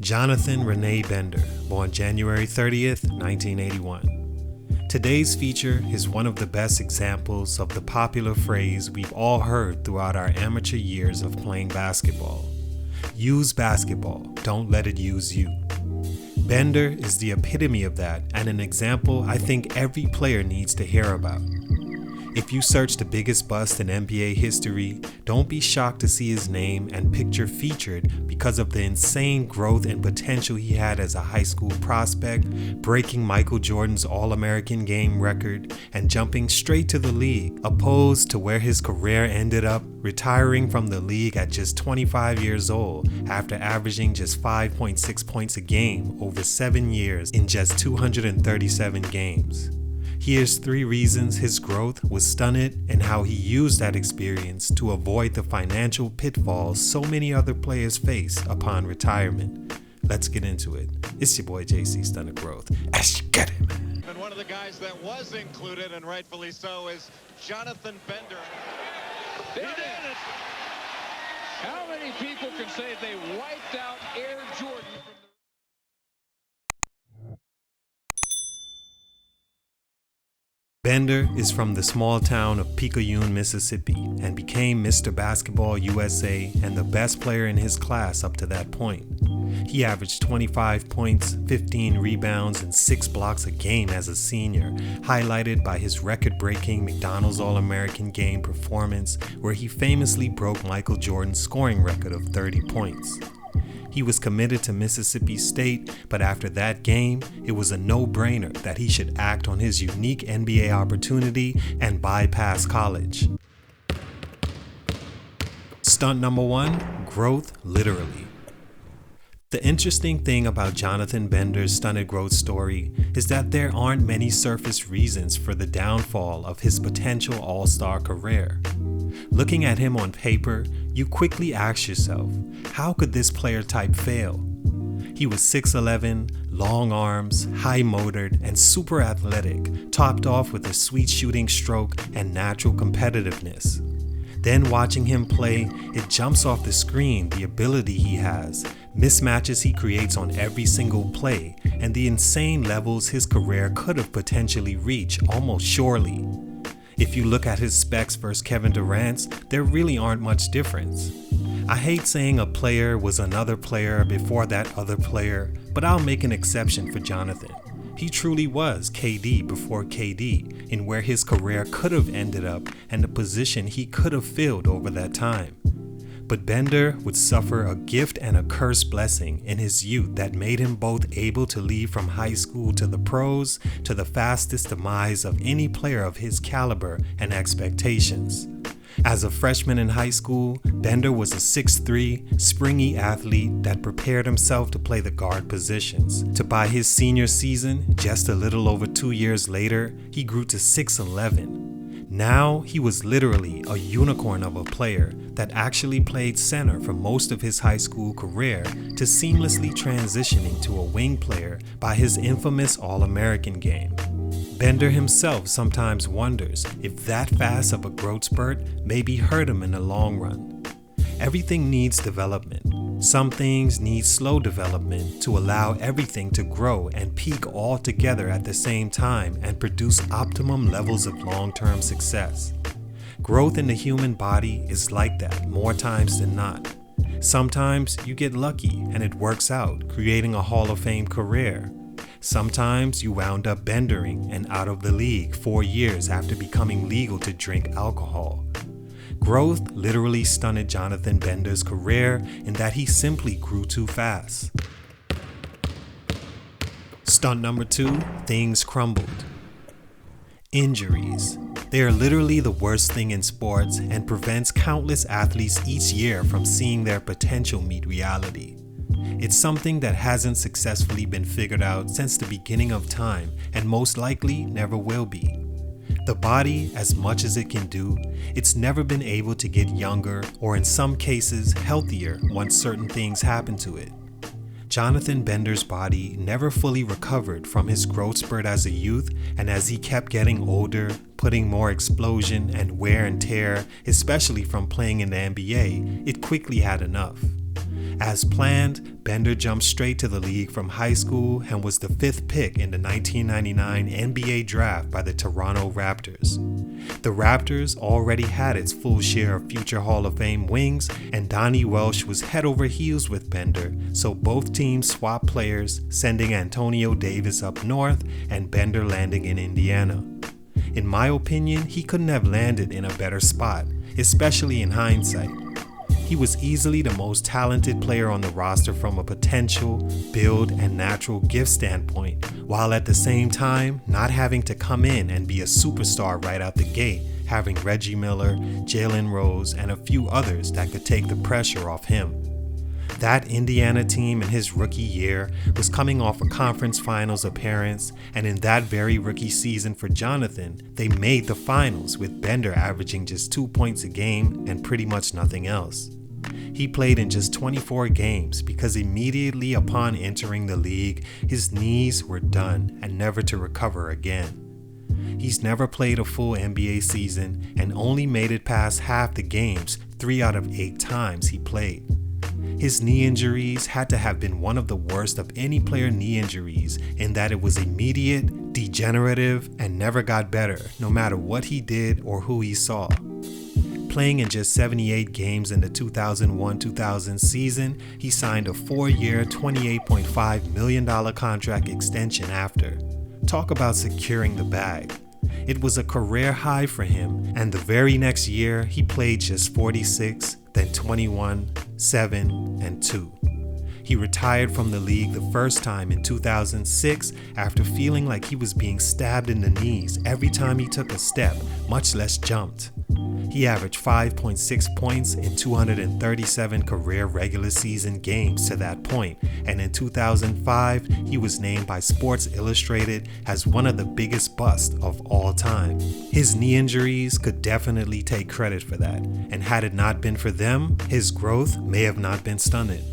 Jonathan Renee Bender, born January 30th, 1981. Today's feature is one of the best examples of the popular phrase we've all heard throughout our amateur years of playing basketball. Use basketball, don't let it use you. Bender is the epitome of that and an example I think every player needs to hear about. If you search the biggest bust in NBA history, don't be shocked to see his name and picture featured because of the insane growth and potential he had as a high school prospect, breaking Michael Jordan's All-American game record and jumping straight to the league, opposed to where his career ended up, retiring from the league at just 25 years old after averaging just 5.6 points a game over 7 years in just 237 games. Here's 3 reasons his growth was stunted and how he used that experience to avoid the financial pitfalls so many other players face upon retirement. Let's get into it. It's your boy JC Stunted Growth. Let's get it, man. And one of the guys that was included, and rightfully so, is Jonathan Bender. They did it! How many people can say they wiped out Air Jordan from the... Bender is from the small town of Picayune, Mississippi, and became Mr. Basketball USA and the best player in his class up to that point. He averaged 25 points, 15 rebounds, and 6 blocks a game as a senior, highlighted by his record-breaking McDonald's All-American Game performance, where he famously broke Michael Jordan's scoring record of 30 points. He was committed to Mississippi State, but after that game, it was a no-brainer that he should act on his unique NBA opportunity and bypass college. Stunt number 1, growth literally. The interesting thing about Jonathan Bender's stunted growth story is that there aren't many surface reasons for the downfall of his potential all-star career. Looking at him on paper, you quickly ask yourself, how could this player type fail? He was 6'11", long arms, high-motored, and super athletic, topped off with a sweet shooting stroke and natural competitiveness. Then watching him play, it jumps off the screen the ability he has, mismatches he creates on every single play, and the insane levels his career could have potentially reached almost surely. If you look at his specs versus Kevin Durant's, there really aren't much difference. I hate saying a player was another player before that other player, but I'll make an exception for Jonathan. He truly was KD before KD in where his career could have ended up and the position he could have filled over that time. But Bender would suffer a gift and a curse blessing in his youth that made him both able to leave from high school to the pros to the fastest demise of any player of his caliber and expectations. As a freshman in high school, Bender was a 6'3", springy athlete that prepared himself to play the guard positions. By his senior season, just a little over 2 years later, he grew to 6'11". Now he was literally a unicorn of a player that actually played center for most of his high school career to seamlessly transitioning to a wing player by his infamous All-American game. Bender himself sometimes wonders if that fast of a growth spurt maybe hurt him in the long run. Everything needs development. Some things need slow development to allow everything to grow and peak all together at the same time and produce optimum levels of long-term success. Growth in the human body is like that more times than not. Sometimes you get lucky and it works out, creating a Hall of Fame career. Sometimes you wound up bendering and out of the league 4 years after becoming legal to drink alcohol. Growth literally stunted Jonathan Bender's career in that he simply grew too fast. Stunt number 2, things crumbled. Injuries. They are literally the worst thing in sports and prevents countless athletes each year from seeing their potential meet reality. It's something that hasn't successfully been figured out since the beginning of time and most likely never will be. The body, as much as it can do, it's never been able to get younger or in some cases healthier once certain things happen to it. Jonathan Bender's body never fully recovered from his growth spurt as a youth, and as he kept getting older, putting more explosion and wear and tear, especially from playing in the NBA, it quickly had enough. As planned, Bender jumped straight to the league from high school and was the 5th pick in the 1999 NBA draft by the Toronto Raptors. The Raptors already had its full share of future Hall of Fame wings, and Donnie Welsh was head over heels with Bender, so both teams swapped players, sending Antonio Davis up north and Bender landing in Indiana. In my opinion, he couldn't have landed in a better spot, especially in hindsight. He was easily the most talented player on the roster from a potential, build, and natural gift standpoint, while at the same time not having to come in and be a superstar right out the gate, having Reggie Miller, Jalen Rose, and a few others that could take the pressure off him. That Indiana team in his rookie year was coming off a conference finals appearance, and in that very rookie season for Jonathan, they made the finals with Bender averaging just 2 points a game and pretty much nothing else. He played in just 24 games because immediately upon entering the league, his knees were done and never to recover again. He's never played a full NBA season and only made it past half the games 3 out of 8 times he played. His knee injuries had to have been one of the worst of any player knee injuries in that it was immediate, degenerative, and never got better no matter what he did or who he saw. Playing in just 78 games in the 2001-2000 season, he signed a 4-year, $28.5 million contract extension after. Talk about securing the bag. It was a career high for him, and the very next year, he played just 46, then 21, 7, and 2. He retired from the league the first time in 2006 after feeling like he was being stabbed in the knees every time he took a step, much less jumped. He averaged 5.6 points in 237 career regular season games to that point, and in 2005, he was named by Sports Illustrated as one of the biggest busts of all time. His knee injuries could definitely take credit for that, and had it not been for them, his growth may have not been stunted.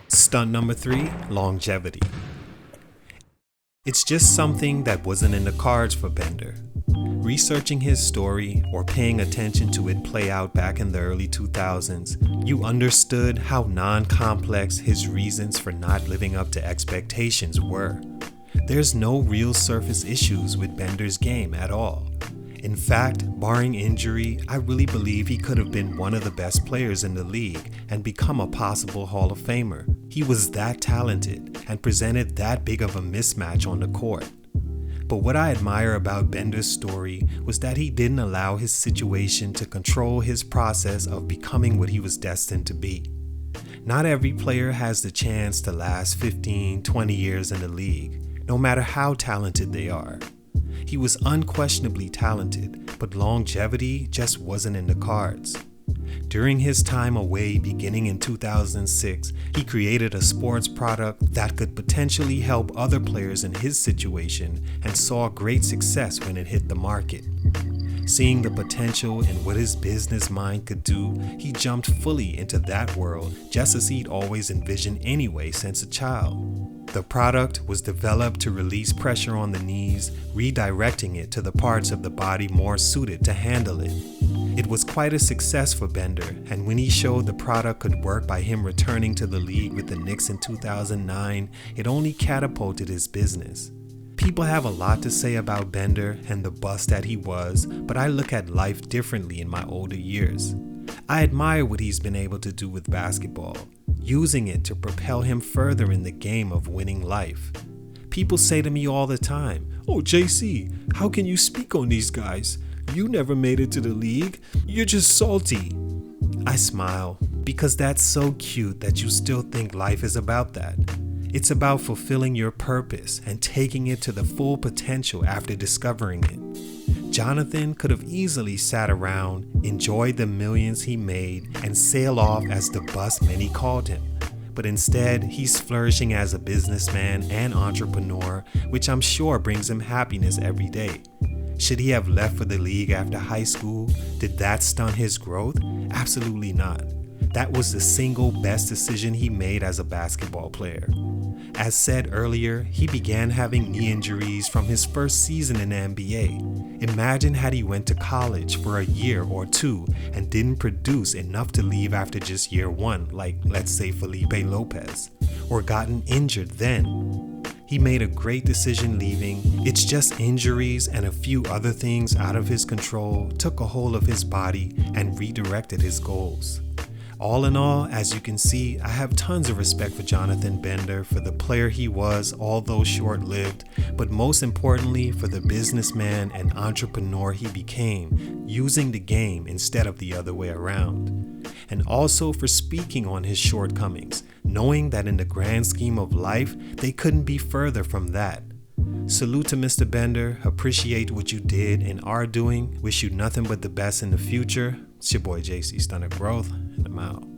Stunt number 3, longevity. It's just something that wasn't in the cards for Bender. Researching his story or paying attention to it play out back in the early 2000s, you understood how non-complex his reasons for not living up to expectations were. There's no real surface issues with Bender's game at all. In fact, barring injury, I really believe he could have been one of the best players in the league and become a possible Hall of Famer. He was that talented and presented that big of a mismatch on the court. But what I admire about Bender's story was that he didn't allow his situation to control his process of becoming what he was destined to be. Not every player has the chance to last 15, 20 years in the league, no matter how talented they are. He was unquestionably talented, but longevity just wasn't in the cards. During his time away beginning in 2006, he created a sports product that could potentially help other players in his situation and saw great success when it hit the market. Seeing the potential in what his business mind could do, he jumped fully into that world just as he'd always envisioned anyway since a child. The product was developed to release pressure on the knees, redirecting it to the parts of the body more suited to handle it. It was quite a success for Bender, and when he showed the product could work by him returning to the league with the Knicks in 2009, it only catapulted his business. People have a lot to say about Bender and the bust that he was, but I look at life differently in my older years. I admire what he's been able to do with basketball, using it to propel him further in the game of winning life. People say to me all the time, "Oh, JC, how can you speak on these guys? You never made it to the league. You're just salty." I smile because that's so cute that you still think life is about that. It's about fulfilling your purpose and taking it to the full potential after discovering it. Jonathan could have easily sat around, enjoyed the millions he made, and sail off as the bust many called him. But instead, he's flourishing as a businessman and entrepreneur, which I'm sure brings him happiness every day. Should he have left for the league after high school? Did that stunt his growth? Absolutely not. that was the single best decision he made as a basketball player. As said earlier, he began having knee injuries from his first season in the NBA. Imagine had he went to college for a year or two and didn't produce enough to leave after just year one, like let's say Felipe Lopez, or gotten injured then. He made a great decision leaving. It's just injuries and a few other things out of his control took a hold of his body and redirected his goals. All in all, as you can see, I have tons of respect for Jonathan Bender, for the player he was, although short-lived, but most importantly for the businessman and entrepreneur he became, using the game instead of the other way around. And also for speaking on his shortcomings, knowing that in the grand scheme of life, they couldn't be further from that. Salute to Mr. Bender, appreciate what you did and are doing, wish you nothing but the best in the future. It's your boy JC Stunted Growth, and I'm out.